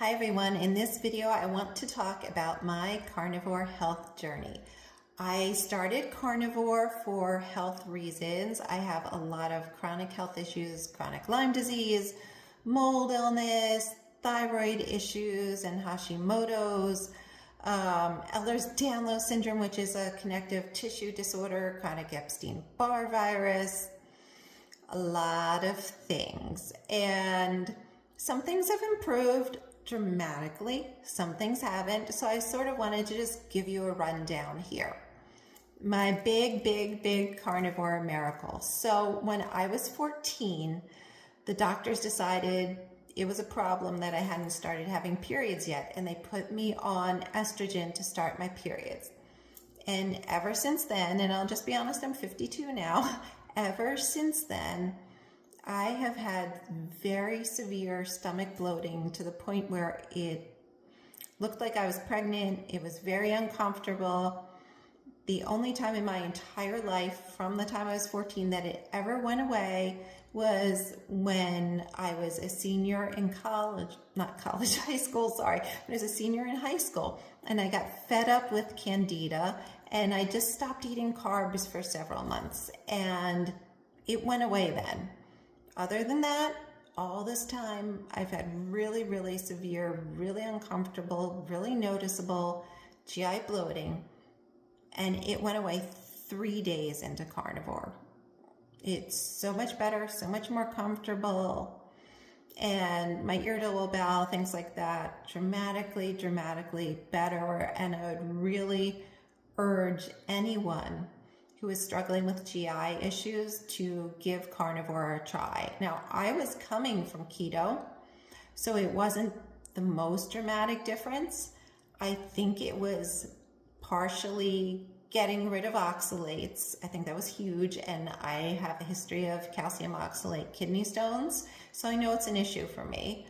Hi everyone, in this video I want to talk about my carnivore health journey. I started carnivore for health reasons. I have a lot of chronic health issues, chronic Lyme disease, mold illness, thyroid issues, and Hashimoto's, Ehlers-Danlos syndrome, which is a connective tissue disorder, chronic Epstein-Barr virus, a lot of things. And some things have improved dramatically, some things haven't. So I sort of wanted to just give you a rundown here. My big carnivore miracle. So when I was 14, the doctors decided it was a problem that I hadn't started having periods yet, and they put me on estrogen to start my periods. And ever since then, and I'll just be honest, I'm 52 now, ever since then, I have had very severe stomach bloating to the point where it looked like I was pregnant. It was very uncomfortable. The only time in my entire life from the time I was 14 that it ever went away was when I was a senior in college, high school, sorry. I was a senior in high school, and I got fed up with Candida, and I just stopped eating carbs for several months, and it went away then. Other than that, all this time, I've had really severe, really uncomfortable, really noticeable GI bloating, and it went away 3 days into carnivore. It's so much better, so much more comfortable, and my irritable bowel, things like that, dramatically better, and I would really urge anyone who is struggling with GI issues to give carnivore a try. Now, I was coming from keto, so it wasn't the most dramatic difference. I think it was partially getting rid of oxalates. I think that was huge, and I have a history of calcium oxalate kidney stones, so I know it's an issue for me.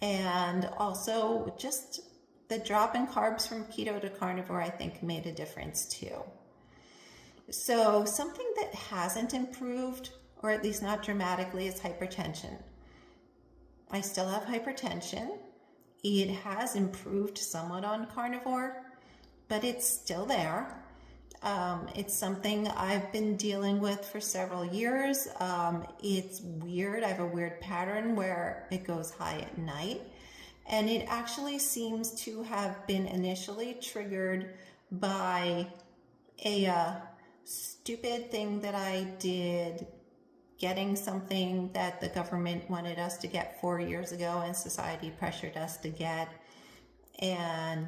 And also just the drop in carbs from keto to carnivore, I think, made a difference too. So something that hasn't improved, or at least not dramatically, is hypertension. I still have hypertension. It has improved somewhat on carnivore, but it's still there. It's something I've been dealing with for several years. It's weird. I have a weird pattern where it goes high at night, and it actually seems to have been initially triggered by a stupid thing that I did, getting something that the government wanted us to get 4 years ago and society pressured us to get. And,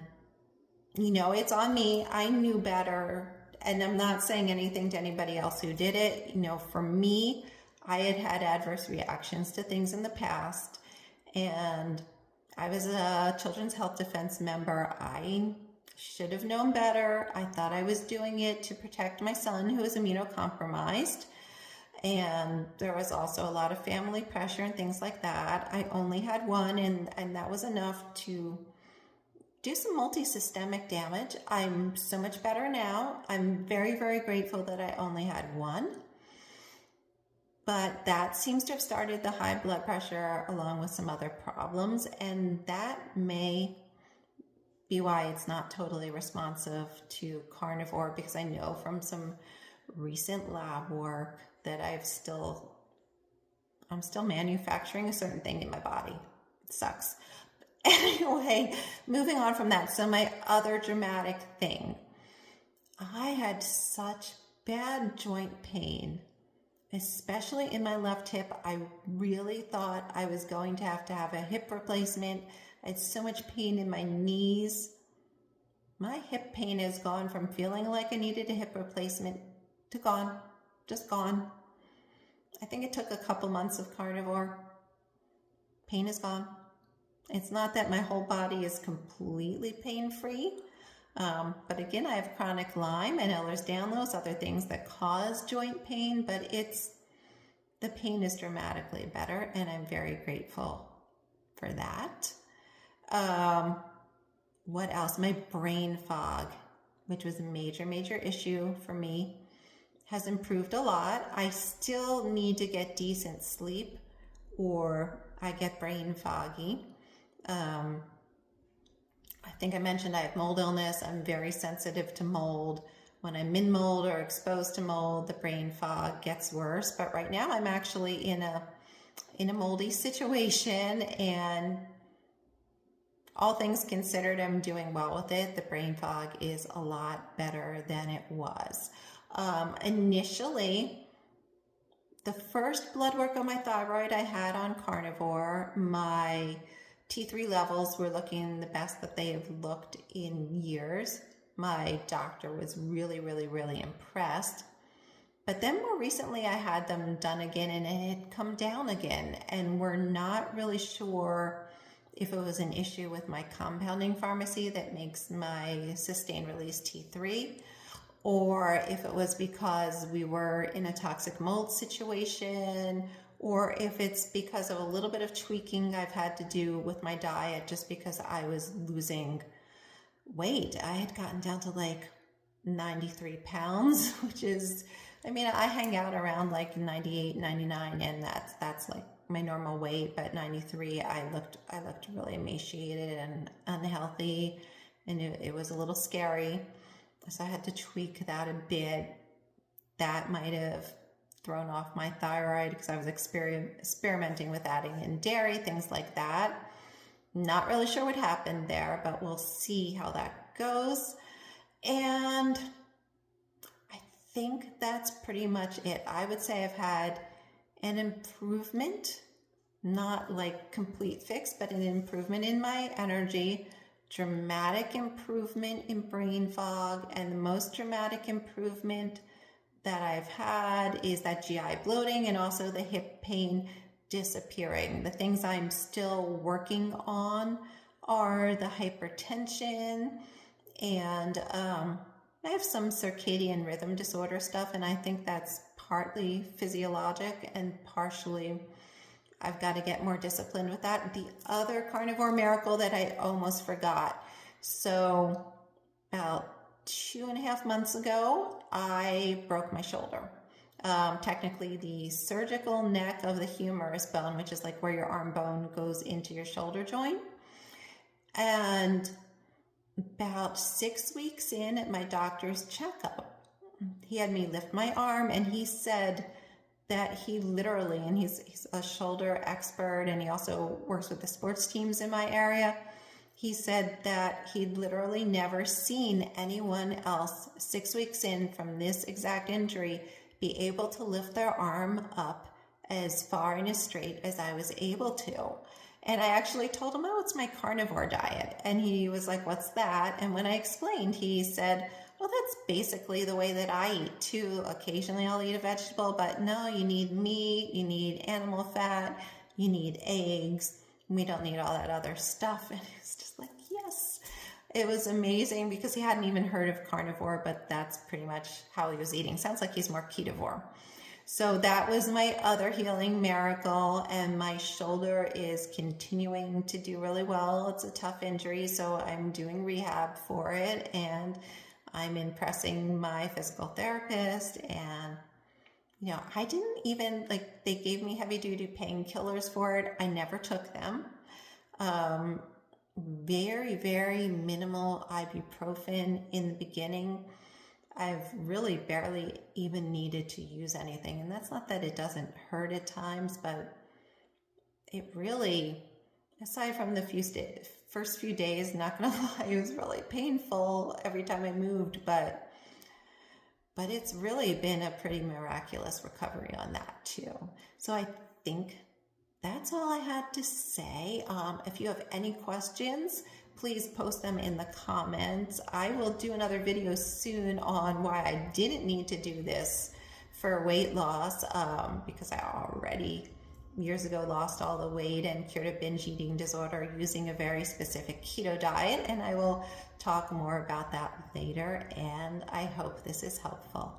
you know, it's on me. I knew better. And I'm not saying anything to anybody else who did it. You know, for me, I had had adverse reactions to things in the past. And I was a Children's Health Defense member. I should have known better. I thought I was doing it to protect my son, who is immunocompromised. And there was also a lot of family pressure and things like that. I only had one, and that was enough to do some multi-systemic damage. I'm so much better now. I'm very grateful that I only had one. But that seems to have started the high blood pressure along with some other problems, and that may be why it's not totally responsive to carnivore, because I know from some recent lab work that I'm still manufacturing a certain thing in my body. It sucks. Anyway, moving on from that. So my other dramatic thing, I had such bad joint pain, especially in my left hip. I really thought I was going to have a hip replacement. I had so much pain in my knees. My hip pain has gone from feeling like I needed a hip replacement to gone, just gone. I think it took a couple months of carnivore. Pain is gone. It's not that my whole body is completely pain-free, but again, I have chronic Lyme and Ehlers-Danlos, other things that cause joint pain, but the pain is dramatically better, and I'm very grateful for that. What else? My brain fog, which was a major issue for me, has improved a lot. I still need to get decent sleep, or I get brain foggy. think I mentioned I have mold illness. I'm very sensitive to mold. When I'm in mold or exposed to mold, the brain fog gets worse. But right now I'm actually in a moldy situation, and all things considered, I'm doing well with it. The brain fog is a lot better than it was. Initially, the first blood work on my thyroid I had on Carnivore, my T3 levels were looking the best that they have looked in years. My doctor was really, really, really impressed. But then more recently I had them done again, and it had come down again. And we're not really sure if it was an issue with my compounding pharmacy that makes my sustained release T3, or if it was because we were in a toxic mold situation, or if it's because of a little bit of tweaking I've had to do with my diet, just because I was losing weight. I had gotten down to like 93 pounds, which is, I mean, I hang out around like 98, 99, and that's like my normal weight, but 93, I looked really emaciated and unhealthy, and it was a little scary. So I had to tweak that a bit. That might have thrown off my thyroid because I was experimenting with adding in dairy, things like that. Not really sure what happened there, but we'll see how that goes. And I think that's pretty much it. I would say I've had an improvement, not like complete fix, but an improvement in my energy, dramatic improvement in brain fog, and the most dramatic improvement that I've had is that GI bloating and also the hip pain disappearing. The things I'm still working on are the hypertension, and I have some circadian rhythm disorder stuff, and I think that's partly physiologic and partially I've got to get more disciplined with that. The other carnivore miracle that I almost forgot. So about 2.5 months ago, I broke my shoulder. Technically the surgical neck of the humerus bone, which is like where your arm bone goes into your shoulder joint. And about 6 weeks in at my doctor's checkup, he had me lift my arm, and he said that he literally, and he's a shoulder expert, and he also works with the sports teams in my area. He said that he'd literally never seen anyone else 6 weeks in from this exact injury be able to lift their arm up as far and as straight as I was able to. And I actually told him, oh, it's my carnivore diet. And he was like, what's that? And when I explained, he said, well, that's basically the way that I eat too. Occasionally I'll eat a vegetable, but no, you need meat, you need animal fat, you need eggs. We don't need all that other stuff. And it's just like, yes. It was amazing because he hadn't even heard of carnivore, but that's pretty much how he was eating. Sounds like he's more ketovore. So that was my other healing miracle, and my shoulder is continuing to do really well. It's a tough injury, so I'm doing rehab for it, and I'm impressing my physical therapist. And you know, I didn't even, like, they gave me heavy duty painkillers for it. I never took them. Very, very minimal ibuprofen in the beginning. I've really barely even needed to use anything. And that's not that it doesn't hurt at times, but it really, aside from the first few days, not gonna lie, it was really painful every time I moved, but it's really been a pretty miraculous recovery on that too. So I think that's all I had to say. If you have any questions, please post them in the comments. I will do another video soon on why I didn't need to do this for weight loss, because I already years ago lost all the weight and cured a binge eating disorder using a very specific keto diet, and I will talk more about that later, and I hope this is helpful.